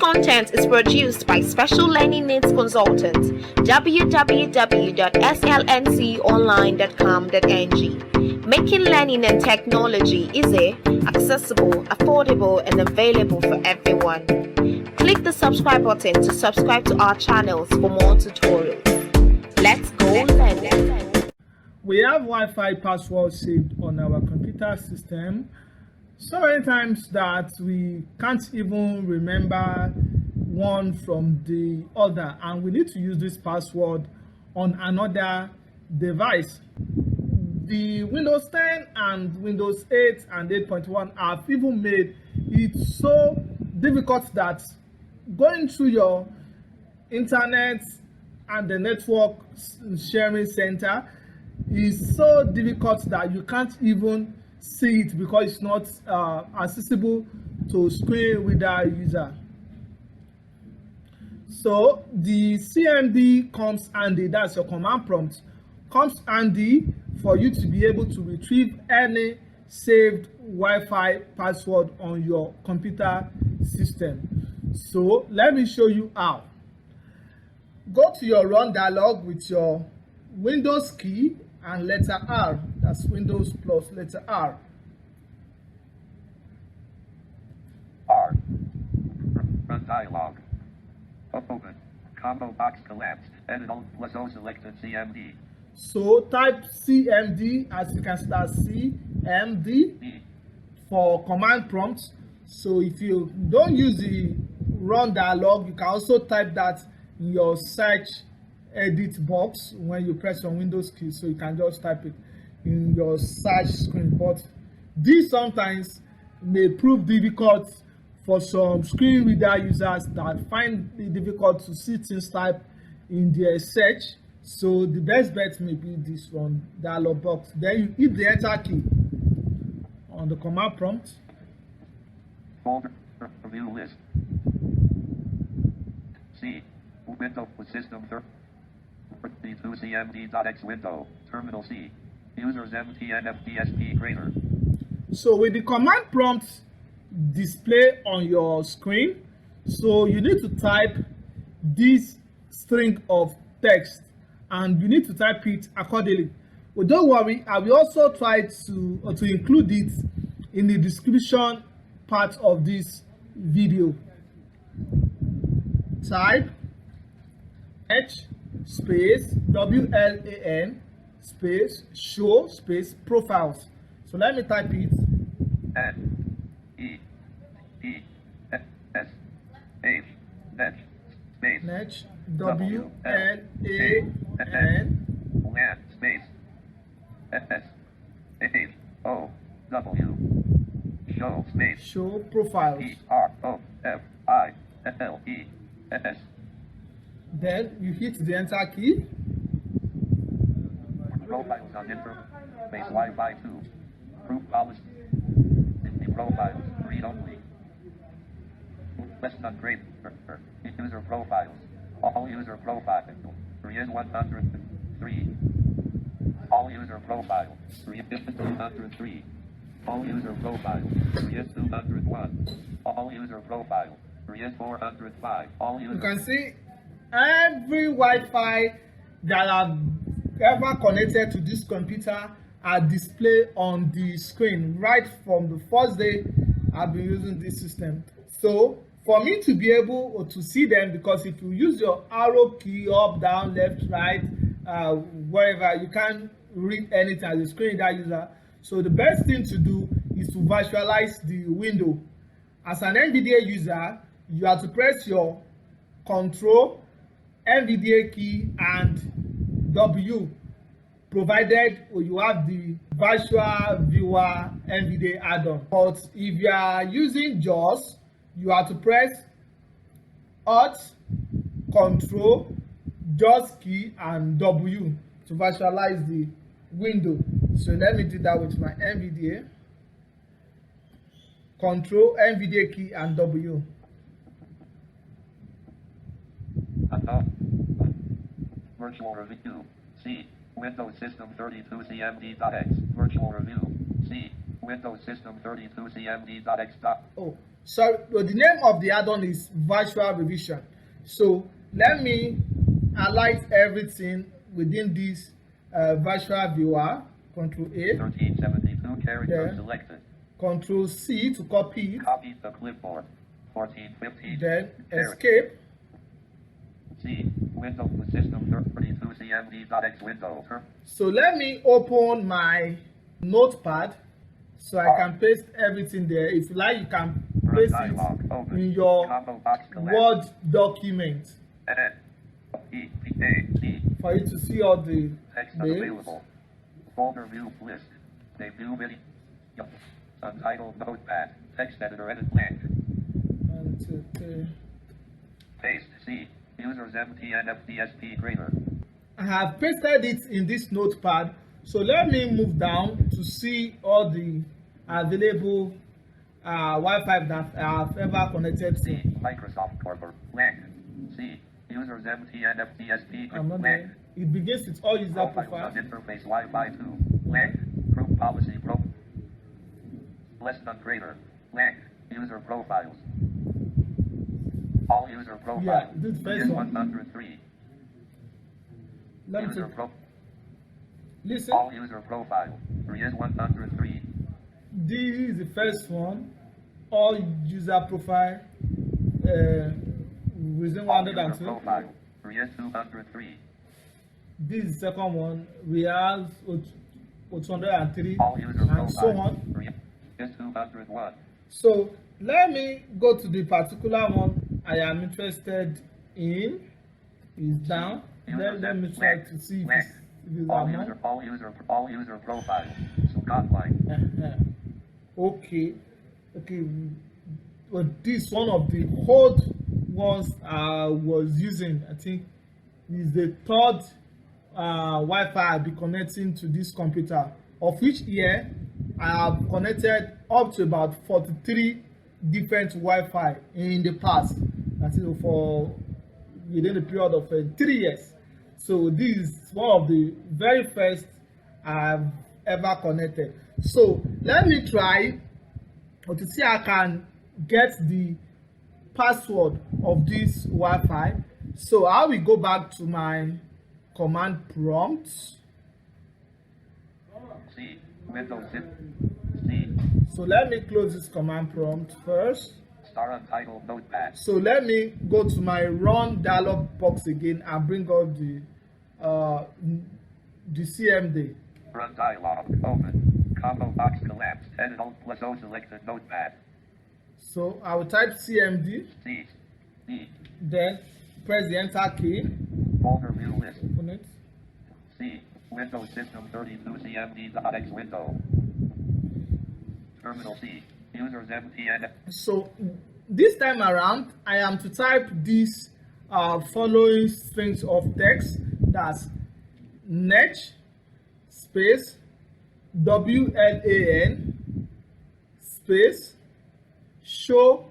content is produced by Special Learning Needs Consultants, www.slnconline.com.ng, making learning and technology easy, accessible, affordable, and available for everyone. Click the subscribe button to subscribe to our channels for more tutorials. Let's go learn. We have Wi-Fi password saved on our computer system so many times that we can't even remember one from the other, and we need to use this password on another device. The Windows 10 and Windows 8 and 8.1 have even made it so difficult that going through your internet and the network sharing center is so difficult that you can't even see it because it's not accessible to screen reader user. So the CMD comes handy, that's your command prompt, comes handy for you to be able to retrieve any saved Wi-Fi password on your computer system. So let me show you how. Go to your run dialog with your Windows key and letter R. That's Windows plus letter R. R. Run dialog. Open. Combo box collapsed. Edit Alt plus O selected CMD. So type CMD, as you can see, that's CMD for command prompt. So if you don't use the run dialog, you can also type that in your search edit box when you press on Windows key, so you can just type it in your search screen. But this sometimes may prove difficult for some screen reader users that find it difficult to see things typed in their search. So the best bet may be this one dialog box. Then you hit the enter key on the command prompt. Folder view list. C. Window system 32 CMD.x window. Terminal C. Users MTN FDSP greater. So with the command prompt display on your screen, so you need to type this string of text and you need to type it accordingly. But don't worry, I will also try to include it in the description part of this video. Type H space WLAN space show space profiles. So let me type it. Netsh space netsh WLAN wlan space SHOW show space show profiles. PROFILES. Then you hit the enter key. Profiles on interface Wi-Fi 2. Proof policy. The profiles read only. Less than great. User profiles. All user profiles. 103. All user profiles. 203. All user profiles. 201. All user profiles. 405. All user. You can see every Wi-Fi that have ever connected to this computer are displayed on the screen right from the first day I've been using this system. So for me to be able to see them, because if you use your arrow key up, down, left, right, wherever, you can't read anything as a screen reader user. So the best thing to do is to visualize the window. As an NVDA user, you have to press your Control, NVDA key and W, provided you have the Virtual Viewer NVDA add-on. But if you are using JAWS, you have to press Alt, Control, JAWS key and W to visualize the window. So let me do that with my NVDA. Control, NVDA key and W. Virtual review. C. Windows System 32 CMD.x. Virtual review. C. Windows System 32cmd.x. Oh, sorry. Well, the name of the add-on is Virtual Revision. So let me highlight everything within this virtual viewer. Control A. 1372 characters Then selected. Control C to copy it. Copy the clipboard. 1415. Then characters. escape. C. Windows System 32cmd.x window. So let me open my notepad so I can paste everything there. If you like, you can paste it in your Word document E. A. D. for you to see all the Text names. unavailable. Folder view list. Debut video. Untitled notepad. Text editor edit blank. 1, 2, 3. Paste. C. Users MTN FDSP greater. I have pasted it in this notepad. So let me move down to see all the available Wi-Fi that I have ever connected C. to. Microsoft Corporate blank. C. Users MTN FDSP I'm not blank. there. It begins with all user Profiles profiles. on interface Wi-Fi 2 blank. Group policy pro. Less than greater blank. User profiles. All user profiles. Yeah, this first one. 103. Let me User take, pro. listen. All user profile. 103. This is the first one. All user profile. Within All user 102. profile. 203. This is the second one. We have 203 All user and profile. so on. 201. So let me go to the particular one I am interested in. Is down. Let me try to see if it's all among. all user profile. So God line. Okay. Well, this one of the old ones I was using, I think, is the third Wi-Fi I'll be connecting to this computer, of which here I have connected up to about 43 different Wi-Fi in the past. That is for within a period of 3 years. So this is one of the very first I've ever connected. So let me try to see I can get the password of this Wi-Fi. So I will go back to my command prompt. C. Windows C. So let me close this command prompt first. Star untitled notepad. So let me go to my run dialog box again and bring up the CMD. Run dialog. Open. Combo box collapsed. Edit Alt plus O selected notepad. So I will type CMD, C. D. then press the enter key. Folder view list. Open it. C. Windows System 32cmd.x window. Terminal C. Users MTN. So this time around, I am to type these following strings of text. That's netsh space wlan space show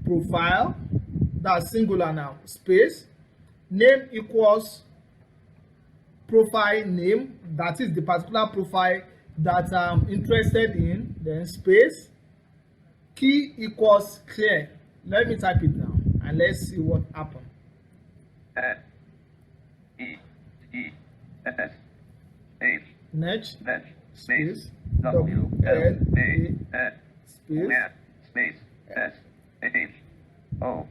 profile, that's singular now, space name equals profile name, that is the particular profile that I'm interested in, then space key equals clear. Let me type it now and let's see what happens. N. E. E. S. H. Netsh Netsh space space W L A N space LAN space S H O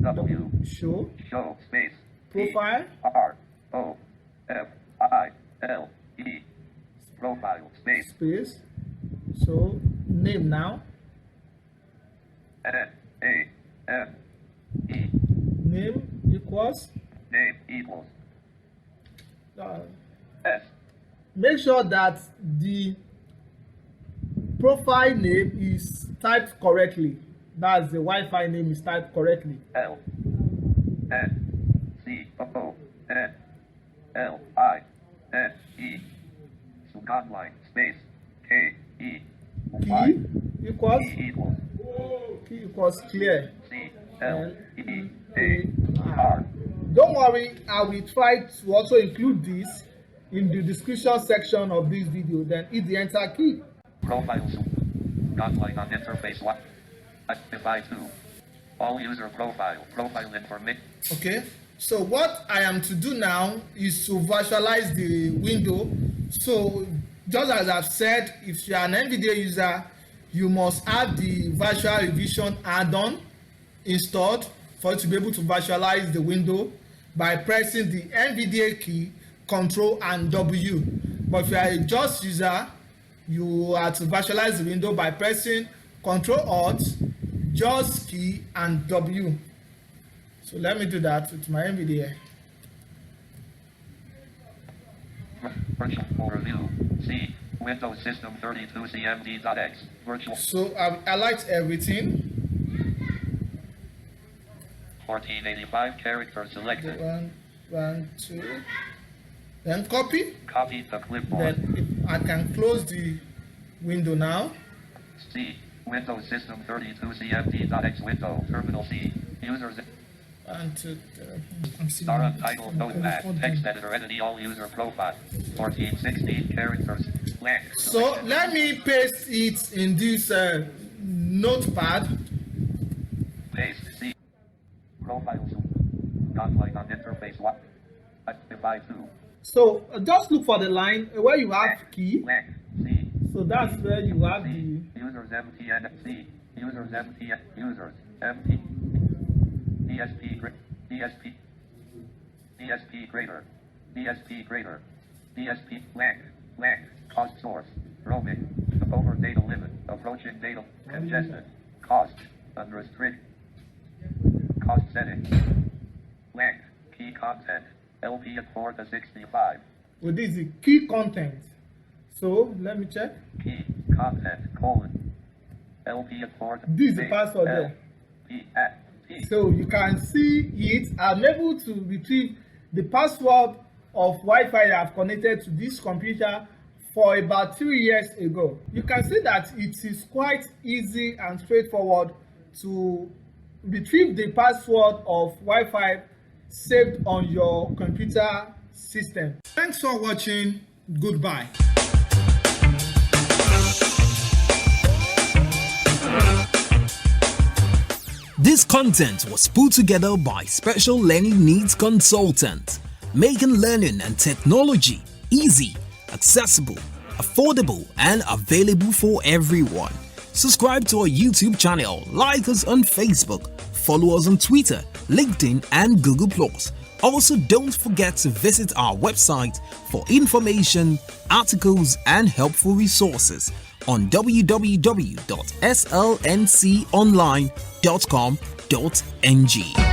W show show space profile R O F I L E profile space space so name now N A M E name equals name equals S. make sure that the profile name is typed correctly. That's the Wi-Fi name is typed correctly. L N C O N L I N E command line space K E Key equals E equals key equals clear. C L E A R. Don't worry, I will try to also include this in the description section of this video. Then hit the enter key. Profiles. Offline on interface. Wi-Fi 2. All user profile information. Okay, so what I am to do now is to virtualize the window. So just as I've said, if you are an NVIDIA user, you must have the virtual revision add-on installed for you to be able to virtualize the window by pressing the NVIDIA key, Ctrl and W. But if you are a JAWS user, you are to virtualize the window by pressing Ctrl Alt, JAWS key and W. So let me do that with my NVIDIA. Virtual overview. C. Windows System 32 CMD.X. Virtual. So I've highlighted everything. 1485 characters selected. One, two. Then copy. Copy to clipboard. Then I can close the window now. C. Windows System 32 CMD.X window. Terminal C. Users. 1, 2, 3. Star untitled notepad. Text editor entity all user profile. 1416 characters. Blank. So let me paste it in this notepad. Paste C. Profiles. Offline on interface. Wi-Fi 2. So just look for the line where you have key. Blank. C. So that's where you have the Users MTN C. Users MTN. Users MT. DSP greater. DSP greater. DSP blank. Cost source. Roaming. Over data limit. Approaching data. Congested. Cost. Unrestricted. Cost settings. Blank. Key content. LP at 4 to 65. well, this is the key content. So let me check. Key content LP at 4 to This is the password there. P at P. So you can see it. I'm able to retrieve the password of Wi-Fi I've connected to this computer for about 3 years ago. You can see that it is quite easy and straightforward to retrieve the password of Wi-Fi saved on your computer system. Thanks for watching. Goodbye. This content was put together by Special Learning Needs Consultant, making learning and technology easy, accessible, affordable, and available for everyone. Subscribe to our YouTube channel, like us on Facebook, follow us on Twitter, LinkedIn, and Google+. Also, don't forget to visit our website for information, articles, and helpful resources on www.slnconline.com.ng.